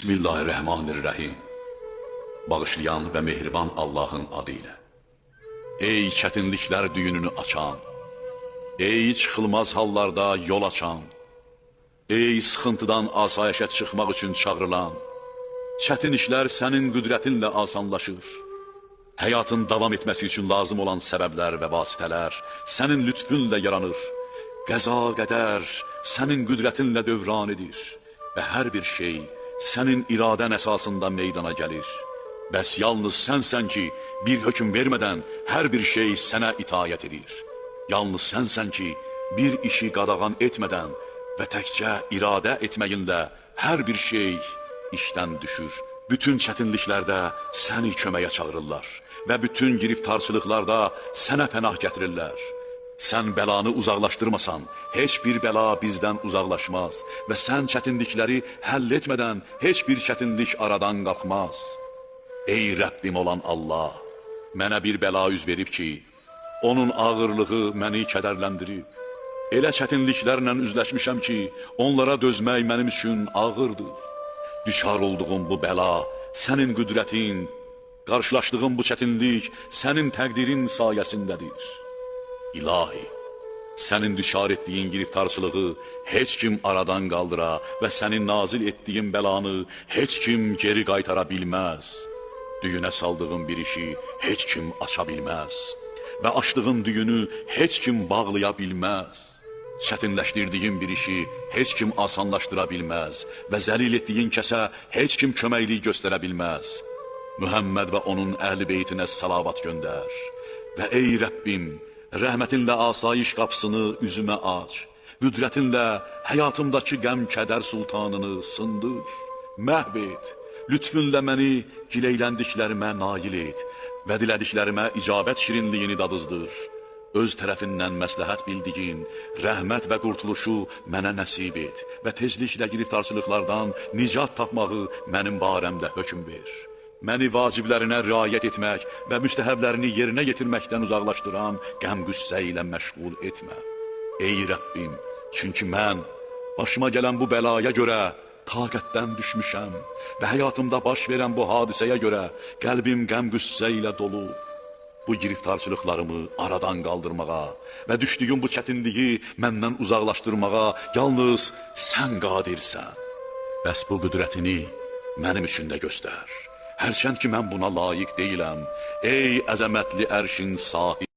Bismillahirrahmanirrahim. Bağışlayan və mehriban Allahın adı ilə. Ey çətinliklər düyününü açan, ey çıxılmaz hallarda yol açan, ey sıxıntıdan asayişə çıxmaq üçün çağrılan, çətin işlər sənin qüdrətinlə asanlaşır. Həyatın davam etməsi üçün lazım olan səbəblər və vasitələr sənin lütfünlə yaranır. Qəza qədər sənin qüdrətinlə dövran edir və hər bir şey sənin iradən əsasında meydana gəlir. Bəs yalnız sənsən ki, bir hökm vermədən hər bir şey sənə itayət edir. Yalnız sənsən ki, bir işi qadağan etmədən və təkcə iradə etməyinlə hər bir şey işdən düşür. Bütün çətinliklərdə səni köməyə çağırırlar və bütün giriftarçılıqlarda sənə pənah gətirirlər. Sən bəlanı uzaqlaşdırmasan, heç bir bəla bizdən uzaqlaşmaz və sən çətinlikləri həll etmədən heç bir çətinlik aradan qalxmaz. Ey Rəbbim olan Allah, mənə bir bəla üz verib ki, onun ağırlığı məni kədərləndirib. Elə çətinliklərlə üzləşmişəm ki, onlara dözmək mənim üçün ağırdır. Düşar olduğum bu bəla sənin qüdrətin, qarşılaşdığım bu çətinlik sənin təqdirin sayəsindədir. İlahi, sənin düşar etdiyin giriftarçılığı heç kim aradan qaldıra və sənin nazil etdiyin bəlanı heç kim geri qaytara bilməz. Düyünə saldığın bir işi heç kim aça bilməz və açdığın düyünü heç kim bağlaya bilməz. Çətinləşdirdiyin bir işi heç kim asanlaşdıra bilməz və zəlil etdiyin kəsə heç kim köməklik göstərə bilməz. Mühəmməd və onun əhl-i beytinə salavat göndər və ey Rəbbim, rəhmətinlə asayiş qapısını üzümə aç, qüdrətinlə həyatımdakı qəm-kədər sultanını sındır, məhv et, lütfünlə məni gileyləndiklərimə nail et və dilədiklərimə icabət şirinliyini dadızdır. Öz tərəfindən məsləhət bildiyin rəhmət və qurtuluşu mənə nəsib et və tezliklə giriftarçılıqlardan nicat tapmağı mənim barəmdə hökm ver. Məni vaciblərinə riayət etmək və müstəhəblərini yerinə yetirməkdən uzaqlaşdıran qəm-qüssə ilə məşğul etmə. Ey Rəbbim, çünki mən başıma gələn bu bəlaya görə taqətdən düşmüşəm və həyatımda baş verən bu hadisəyə görə qəlbim qəm-qüssə ilə dolu. Bu giriftarçılıqlarımı aradan qaldırmağa və düşdüyüm bu çətinliyi məndən uzaqlaşdırmağa yalnız sən qadirsən. Bəs bu qüdrətini mənim üçün də göstər. Hərçənd ki, mən buna layiq deyiləm. Ey əzəmətli ərşin sahibi.